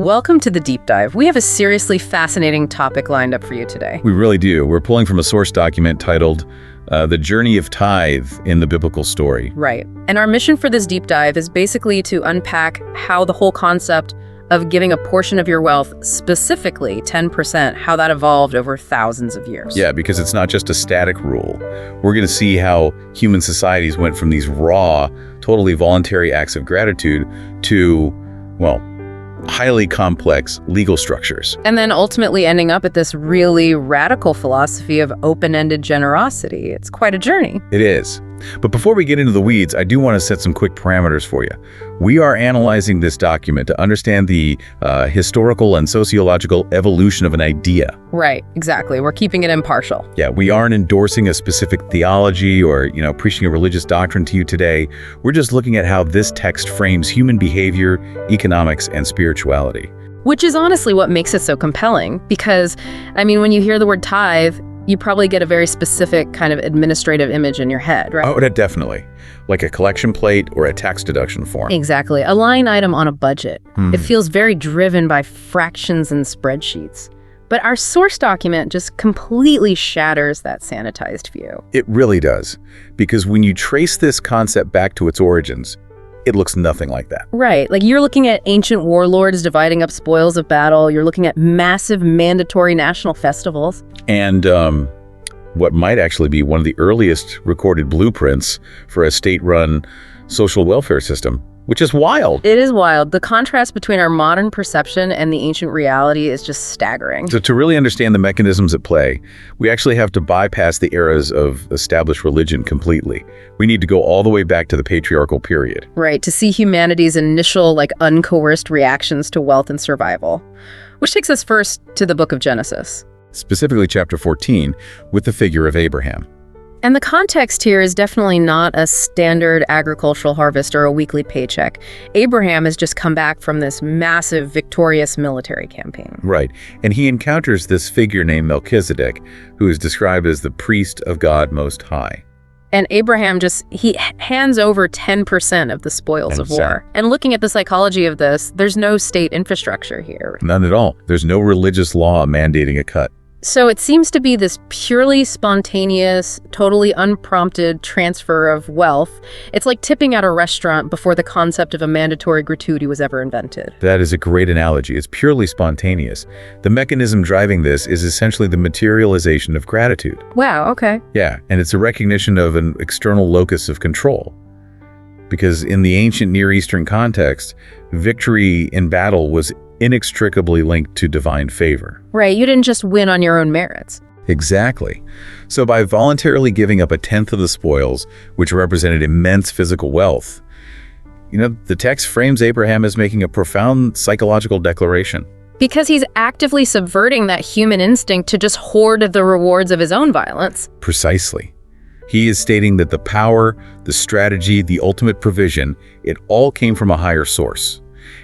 Welcome to the Deep Dive. We have a seriously fascinating topic lined up for you today. We really do. We're pulling from a source document titled The Journey of Tithe in the Biblical Story. Right. And our mission for this deep dive is basically to unpack how the whole concept of giving a portion of your wealth, specifically 10%, how that evolved over thousands of years. Yeah, because it's not just a static rule. We're going to see how human societies went from these raw, totally voluntary acts of gratitude to, well, highly complex legal structures. And then ultimately ending up at this really radical philosophy of open-ended generosity. It's quite a journey. It is. But before we get into the weeds, I do want to set some quick parameters for you. We are analyzing this document to understand the historical and sociological evolution of an idea. Right, exactly. We're keeping it impartial. Yeah, we aren't endorsing a specific theology or, preaching a religious doctrine to you today. We're just looking at how this text frames human behavior, economics, and spirituality. Which is honestly what makes it so compelling. Because, when you hear the word tithe, you probably get a very specific kind of administrative image in your head, right? Oh, definitely. Like a collection plate or a tax deduction form. Exactly. A line item on a budget. It feels very driven by fractions and spreadsheets. But our source document just completely shatters that sanitized view. It really does. Because when you trace this concept back to its origins, it looks nothing like that. Right. Like you're looking at ancient warlords dividing up spoils of battle. You're looking at massive mandatory national festivals. And what might actually be one of the earliest recorded blueprints for a state-run social welfare system, which is wild. It is wild. The contrast between our modern perception and the ancient reality is just staggering. So to really understand the mechanisms at play, we actually have to bypass the eras of established religion completely. We need to go all the way back to the patriarchal period. Right, to see humanity's initial, uncoerced reactions to wealth and survival. Which takes us first to the book of Genesis. Specifically chapter 14, with the figure of Abraham. And the context here is definitely not a standard agricultural harvest or a weekly paycheck. Abraham has just come back from this massive, victorious military campaign. Right. And he encounters this figure named Melchizedek, who is described as the priest of God Most High. And Abraham he hands over 10% of the spoils of war. And looking at the psychology of this, there's no state infrastructure here. None at all. There's no religious law mandating a cut. So it seems to be this purely spontaneous, totally unprompted transfer of wealth. It's like tipping at a restaurant before the concept of a mandatory gratuity was ever invented. That is a great analogy. It's purely spontaneous. The mechanism driving this is essentially the materialization of gratitude. Wow, okay. Yeah, and it's a recognition of an external locus of control. Because in the ancient Near Eastern context, victory in battle was inextricably linked to divine favor. Right, you didn't just win on your own merits. Exactly. So by voluntarily giving up a tenth of the spoils, which represented immense physical wealth, the text frames Abraham as making a profound psychological declaration. Because he's actively subverting that human instinct to just hoard the rewards of his own violence. Precisely. He is stating that the power, the strategy, the ultimate provision, it all came from a higher source.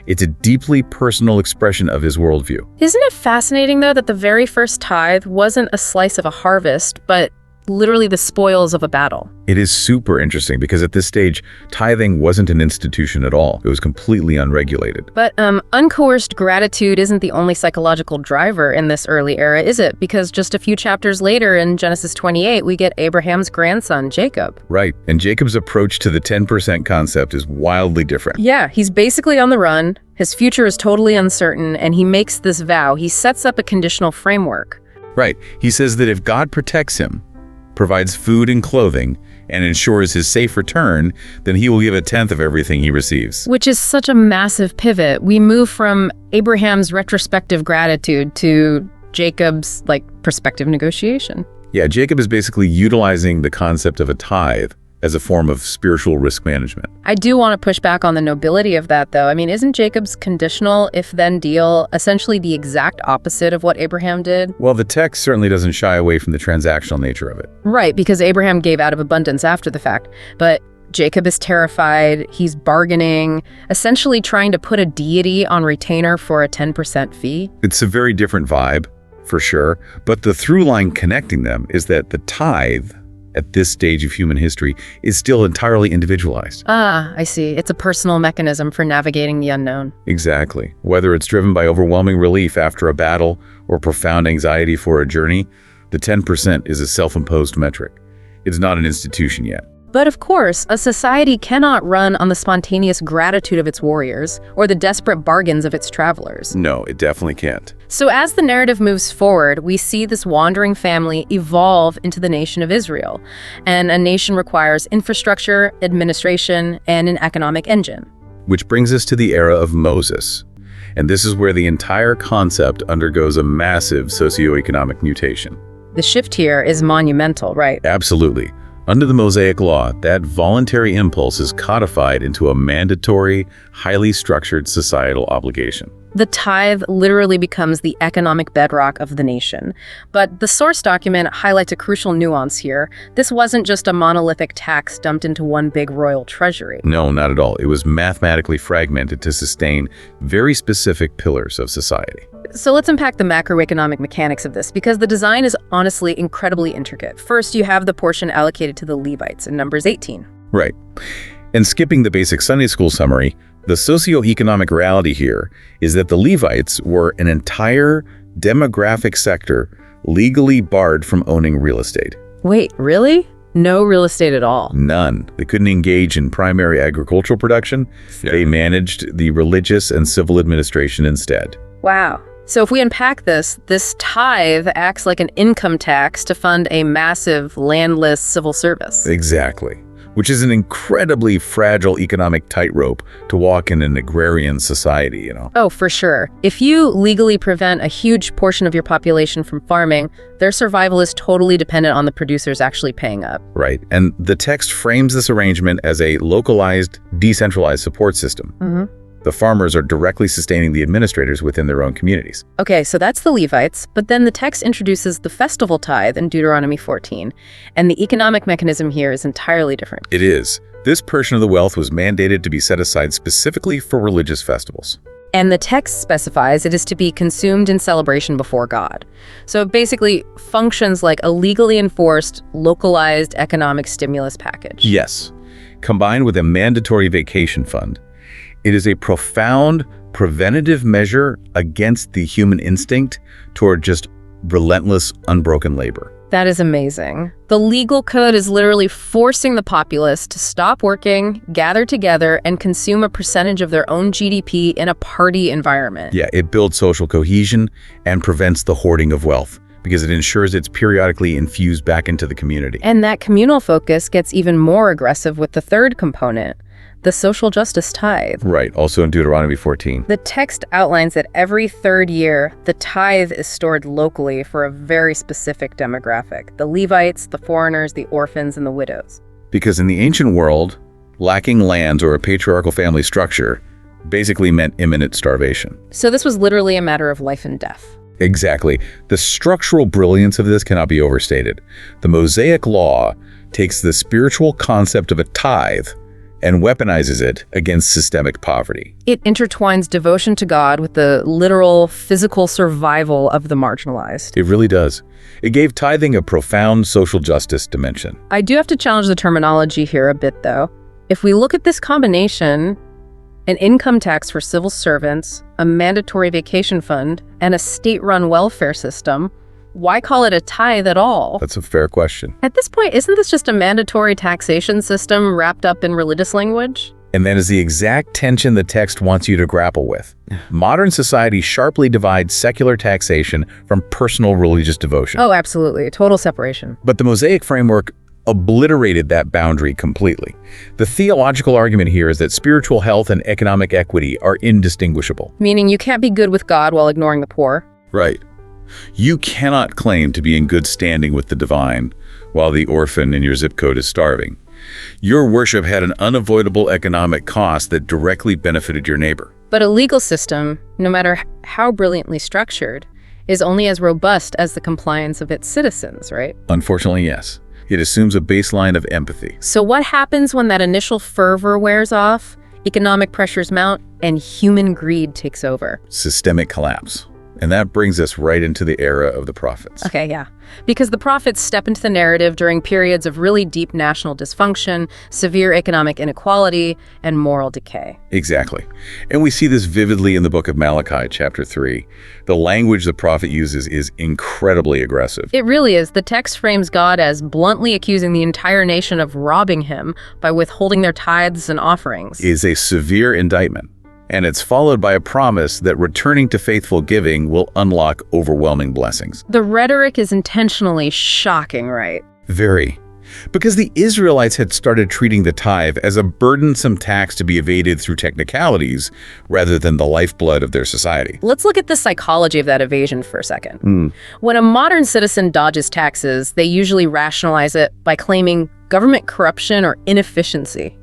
It's a deeply personal expression of his worldview. Isn't it fascinating, though, that the very first tithe wasn't a slice of a harvest, but literally the spoils of a battle? It is super interesting because at this stage, tithing wasn't an institution at all. It was completely unregulated. But uncoerced gratitude isn't the only psychological driver in this early era, is it? Because just a few chapters later in Genesis 28, we get Abraham's grandson, Jacob. Right, and Jacob's approach to the 10% concept is wildly different. Yeah, he's basically on the run. His future is totally uncertain, and he makes this vow. He sets up a conditional framework. Right, he says that if God protects him, provides food and clothing, and ensures his safe return, then he will give a tenth of everything he receives. Which is such a massive pivot. We move from Abraham's retrospective gratitude to Jacob's, prospective negotiation. Yeah, Jacob is basically utilizing the concept of a tithe as a form of spiritual risk management. I do want to push back on the nobility of that, though. Isn't Jacob's conditional if-then deal essentially the exact opposite of what Abraham did? Well, the text certainly doesn't shy away from the transactional nature of it. Right, because Abraham gave out of abundance after the fact. But Jacob is terrified, he's bargaining, essentially trying to put a deity on retainer for a 10% fee. It's a very different vibe, for sure, but the through line connecting them is that the tithe at this stage of human history is still entirely individualized. Ah, I see. It's a personal mechanism for navigating the unknown. Exactly. Whether it's driven by overwhelming relief after a battle or profound anxiety for a journey, the 10% is a self-imposed metric. It's not an institution yet. But of course, a society cannot run on the spontaneous gratitude of its warriors or the desperate bargains of its travelers. No, it definitely can't. So as the narrative moves forward, we see this wandering family evolve into the nation of Israel. And a nation requires infrastructure, administration, and an economic engine. Which brings us to the era of Moses. And this is where the entire concept undergoes a massive socioeconomic mutation. The shift here is monumental, right? Absolutely. Under the Mosaic Law, that voluntary impulse is codified into a mandatory, highly structured societal obligation. The tithe literally becomes the economic bedrock of the nation. But the source document highlights a crucial nuance here. This wasn't just a monolithic tax dumped into one big royal treasury. No, not at all. It was mathematically fragmented to sustain very specific pillars of society. So let's unpack the macroeconomic mechanics of this, because the design is honestly incredibly intricate. First, you have the portion allocated to the Levites in Numbers 18. Right. And skipping the basic Sunday school summary, the socioeconomic reality here is that the Levites were an entire demographic sector legally barred from owning real estate. Wait, really? No real estate at all? None. They couldn't engage in primary agricultural production. They managed the religious and civil administration instead. Wow. So if we unpack this tithe acts like an income tax to fund a massive landless civil service. Exactly. Which is an incredibly fragile economic tightrope to walk in an agrarian society, you know. Oh, for sure. If you legally prevent a huge portion of your population from farming, their survival is totally dependent on the producers actually paying up. Right. And the text frames this arrangement as a localized, decentralized support system. Mm-hmm. The farmers are directly sustaining the administrators within their own communities. Okay, so that's the Levites, but then the text introduces the festival tithe in Deuteronomy 14, and the economic mechanism here is entirely different. It is. This portion of the wealth was mandated to be set aside specifically for religious festivals. And the text specifies it is to be consumed in celebration before God. So it basically functions like a legally enforced, localized economic stimulus package. Yes. Combined with a mandatory vacation fund, it is a profound preventative measure against the human instinct toward just relentless, unbroken labor. That is amazing. The legal code is literally forcing the populace to stop working, gather together, and consume a percentage of their own GDP in a party environment. Yeah, it builds social cohesion and prevents the hoarding of wealth, because it ensures it's periodically infused back into the community. And that communal focus gets even more aggressive with the third component, the social justice tithe. Right, also in Deuteronomy 14. The text outlines that every third year, the tithe is stored locally for a very specific demographic: the Levites, the foreigners, the orphans, and the widows. Because in the ancient world, lacking lands or a patriarchal family structure basically meant imminent starvation. So this was literally a matter of life and death. Exactly. The structural brilliance of this cannot be overstated. The Mosaic Law takes the spiritual concept of a tithe and weaponizes it against systemic poverty. It intertwines devotion to God with the literal physical survival of the marginalized. It really does. It gave tithing a profound social justice dimension. I do have to challenge the terminology here a bit, though. If we look at this combination, an income tax for civil servants, a mandatory vacation fund, and a state-run welfare system, why call it a tithe at all? That's a fair question. At this point, isn't this just a mandatory taxation system wrapped up in religious language? And that is the exact tension the text wants you to grapple with. Modern society sharply divides secular taxation from personal religious devotion. Oh, absolutely. Total separation. But the Mosaic framework obliterated that boundary completely. The theological argument here is that spiritual health and economic equity are indistinguishable. Meaning you can't be good with God while ignoring the poor. Right. You cannot claim to be in good standing with the divine while the orphan in your zip code is starving. Your worship had an unavoidable economic cost that directly benefited your neighbor. But a legal system, no matter how brilliantly structured, is only as robust as the compliance of its citizens, right? Unfortunately, yes. It assumes a baseline of empathy. So what happens when that initial fervor wears off, economic pressures mount, and human greed takes over? Systemic collapse. And that brings us right into the era of the prophets. Okay, yeah. because the prophets step into the narrative during periods of really deep national dysfunction, severe economic inequality, and moral decay. Exactly. And we see this vividly in the book of Malachi, chapter 3. The language the prophet uses is incredibly aggressive. It really is. The text frames God as bluntly accusing the entire nation of robbing him by withholding their tithes and offerings. Is a severe indictment. And it's followed by a promise that returning to faithful giving will unlock overwhelming blessings. The rhetoric is intentionally shocking, right? Very. Because the Israelites had started treating the tithe as a burdensome tax to be evaded through technicalities rather than the lifeblood of their society. Let's look at the psychology of that evasion for a second. When a modern citizen dodges taxes, they usually rationalize it by claiming government corruption or inefficiency,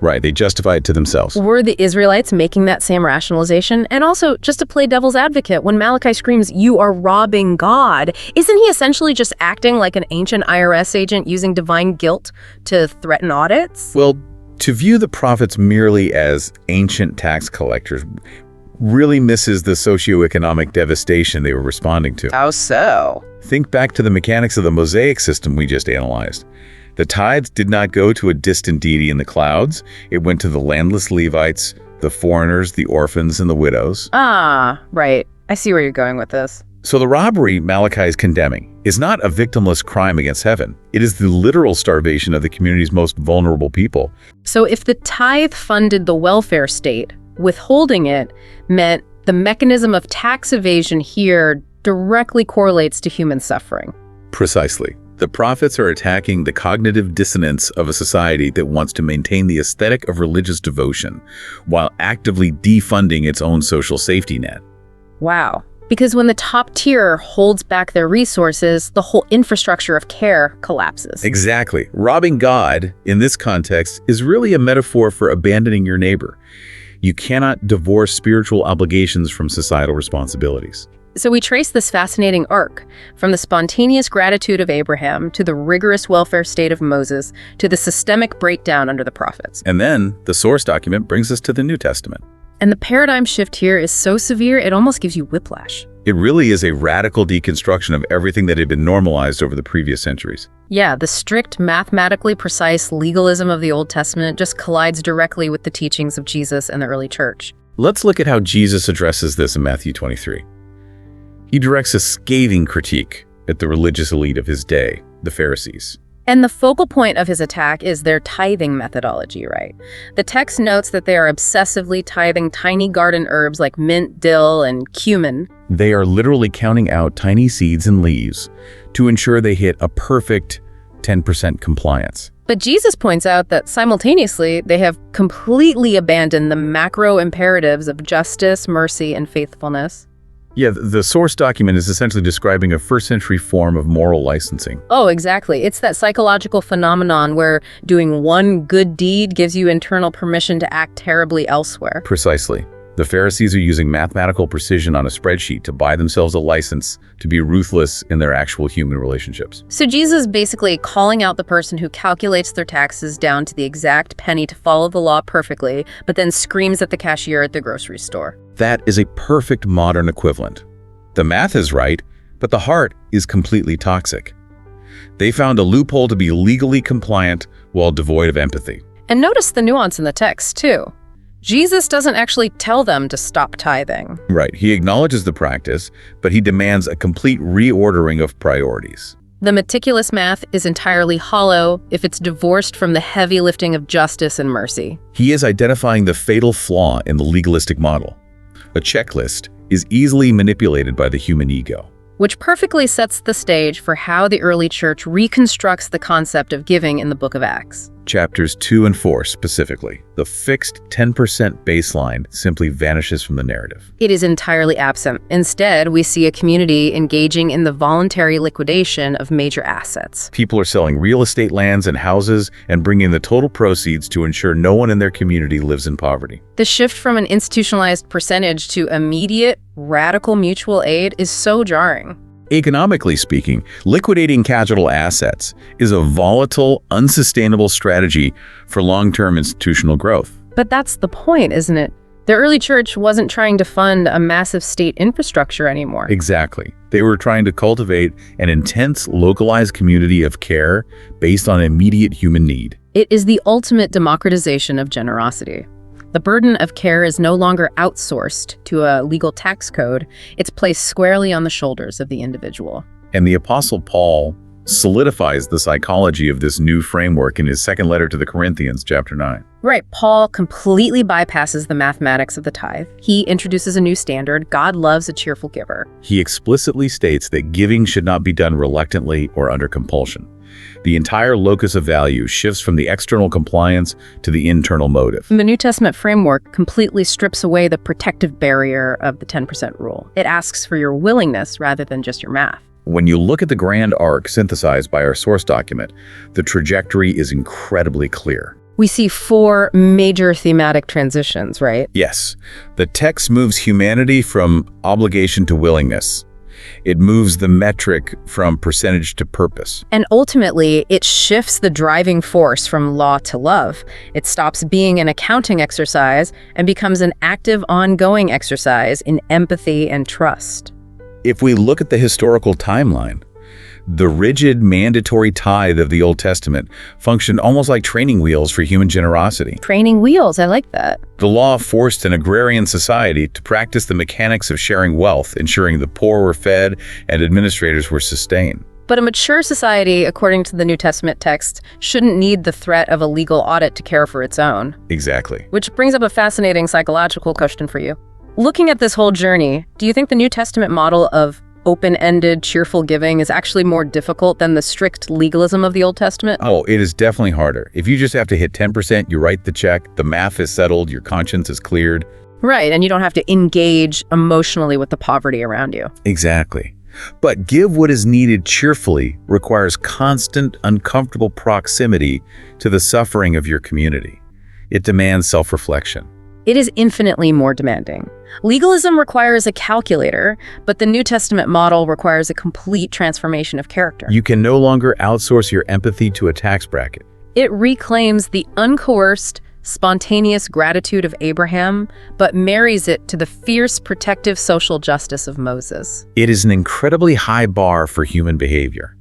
Right, they justify it to themselves. Were the Israelites making that same rationalization? And also, just to play devil's advocate, when Malachi screams, "You are robbing God," isn't he essentially just acting like an ancient IRS agent using divine guilt to threaten audits? Well, to view the prophets merely as ancient tax collectors really misses the socioeconomic devastation they were responding to. How so? Think back to the mechanics of the Mosaic system we just analyzed. The tithes did not go to a distant deity in the clouds. It went to the landless Levites, the foreigners, the orphans, and the widows. Ah, right. I see where you're going with this. So the robbery Malachi is condemning is not a victimless crime against heaven. It is the literal starvation of the community's most vulnerable people. So if the tithe funded the welfare state, withholding it meant the mechanism of tax evasion here directly correlates to human suffering. Precisely. The prophets are attacking the cognitive dissonance of a society that wants to maintain the aesthetic of religious devotion while actively defunding its own social safety net. Wow. Because when the top tier holds back their resources, the whole infrastructure of care collapses. Exactly. Robbing God, in this context, is really a metaphor for abandoning your neighbor. You cannot divorce spiritual obligations from societal responsibilities. So we trace this fascinating arc, from the spontaneous gratitude of Abraham to the rigorous welfare state of Moses to the systemic breakdown under the prophets. And then the source document brings us to the New Testament. And the paradigm shift here is so severe, it almost gives you whiplash. It really is a radical deconstruction of everything that had been normalized over the previous centuries. Yeah, the strict, mathematically precise legalism of the Old Testament just collides directly with the teachings of Jesus and the early church. Let's look at how Jesus addresses this in Matthew 23. He directs a scathing critique at the religious elite of his day, the Pharisees. And the focal point of his attack is their tithing methodology, right? The text notes that they are obsessively tithing tiny garden herbs like mint, dill, and cumin. They are literally counting out tiny seeds and leaves to ensure they hit a perfect 10% compliance. But Jesus points out that simultaneously, they have completely abandoned the macro imperatives of justice, mercy, and faithfulness. Yeah, the source document is essentially describing a first-century form of moral licensing. Oh, exactly. It's that psychological phenomenon where doing one good deed gives you internal permission to act terribly elsewhere. Precisely. The Pharisees are using mathematical precision on a spreadsheet to buy themselves a license to be ruthless in their actual human relationships. So Jesus is basically calling out the person who calculates their taxes down to the exact penny to follow the law perfectly, but then screams at the cashier at the grocery store. That is a perfect modern equivalent. The math is right, but the heart is completely toxic. They found a loophole to be legally compliant while devoid of empathy. And notice the nuance in the text, too. Jesus doesn't actually tell them to stop tithing. Right. He acknowledges the practice, but he demands a complete reordering of priorities. The meticulous math is entirely hollow if it's divorced from the heavy lifting of justice and mercy. He is identifying the fatal flaw in the legalistic model. A checklist is easily manipulated by the human ego. Which perfectly sets the stage for how the early church reconstructs the concept of giving in the book of Acts. Chapters 2 and 4 specifically, the fixed 10% baseline simply vanishes from the narrative. It is entirely absent. Instead, we see a community engaging in the voluntary liquidation of major assets. People are selling real estate lands and houses and bringing the total proceeds to ensure no one in their community lives in poverty. The shift from an institutionalized percentage to immediate, radical mutual aid is so jarring. Economically speaking, liquidating capital assets is a volatile, unsustainable strategy for long-term institutional growth. But that's the point, isn't it? The early church wasn't trying to fund a massive state infrastructure anymore. Exactly. They were trying to cultivate an intense, localized community of care based on immediate human need. It is the ultimate democratization of generosity. The burden of care is no longer outsourced to a legal tax code. It's placed squarely on the shoulders of the individual. And the Apostle Paul solidifies the psychology of this new framework in his second letter to the Corinthians, chapter 9. Right, Paul completely bypasses the mathematics of the tithe. He introduces a new standard. God loves a cheerful giver. He explicitly states that giving should not be done reluctantly or under compulsion. The entire locus of value shifts from the external compliance to the internal motive. The New Testament framework completely strips away the protective barrier of the 10% rule. It asks for your willingness rather than just your math. When you look at the grand arc synthesized by our source document, the trajectory is incredibly clear. We see 4 major thematic transitions, right? Yes, the text moves humanity from obligation to willingness. It moves the metric from percentage to purpose. And ultimately, it shifts the driving force from law to love. It stops being an accounting exercise and becomes an active, ongoing exercise in empathy and trust. If we look at the historical timeline, the rigid, mandatory tithe of the Old Testament functioned almost like training wheels for human generosity. Training wheels, I like that. The law forced an agrarian society to practice the mechanics of sharing wealth, ensuring the poor were fed and administrators were sustained. But a mature society, according to the New Testament text, shouldn't need the threat of a legal audit to care for its own. Exactly. Which brings up a fascinating psychological question for you. Looking at this whole journey, do you think the New Testament model of open-ended, cheerful giving is actually more difficult than the strict legalism of the Old Testament? Oh, it is definitely harder. If you just have to hit 10%, you write the check, the math is settled, your conscience is cleared. Right, and you don't have to engage emotionally with the poverty around you. Exactly. But give what is needed cheerfully requires constant, uncomfortable proximity to the suffering of your community. It demands self-reflection. It is infinitely more demanding. Legalism requires a calculator, but the New Testament model requires a complete transformation of character. You can no longer outsource your empathy to a tax bracket. It reclaims the uncoerced, spontaneous gratitude of Abraham, but marries it to the fierce, protective social justice of Moses. It is an incredibly high bar for human behavior.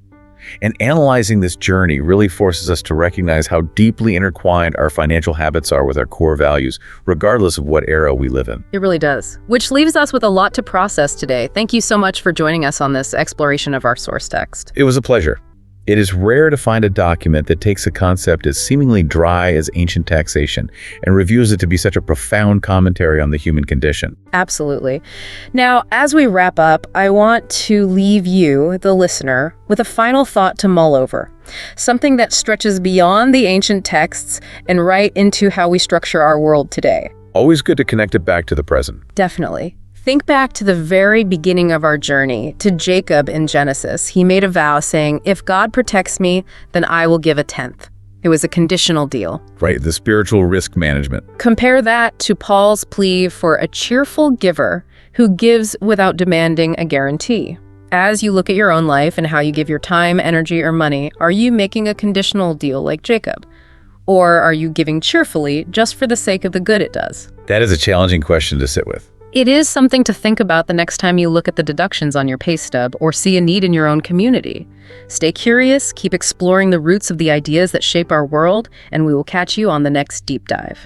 And analyzing this journey really forces us to recognize how deeply intertwined our financial habits are with our core values, regardless of what era we live in. It really does. Which leaves us with a lot to process today. Thank you so much for joining us on this exploration of our source text. It was a pleasure. It is rare to find a document that takes a concept as seemingly dry as ancient taxation and reviews it to be such a profound commentary on the human condition. Absolutely. Now, as we wrap up, I want to leave you, the listener, with a final thought to mull over. Something that stretches beyond the ancient texts and right into how we structure our world today. Always good to connect it back to the present. Definitely. Think back to the very beginning of our journey, to Jacob in Genesis. He made a vow saying, if God protects me, then I will give a tenth. It was a conditional deal. Right, the spiritual risk management. Compare that to Paul's plea for a cheerful giver who gives without demanding a guarantee. As you look at your own life and how you give your time, energy, or money, are you making a conditional deal like Jacob? Or are you giving cheerfully just for the sake of the good it does? That is a challenging question to sit with. It is something to think about the next time you look at the deductions on your pay stub or see a need in your own community. Stay curious, keep exploring the roots of the ideas that shape our world, and we will catch you on the next deep dive.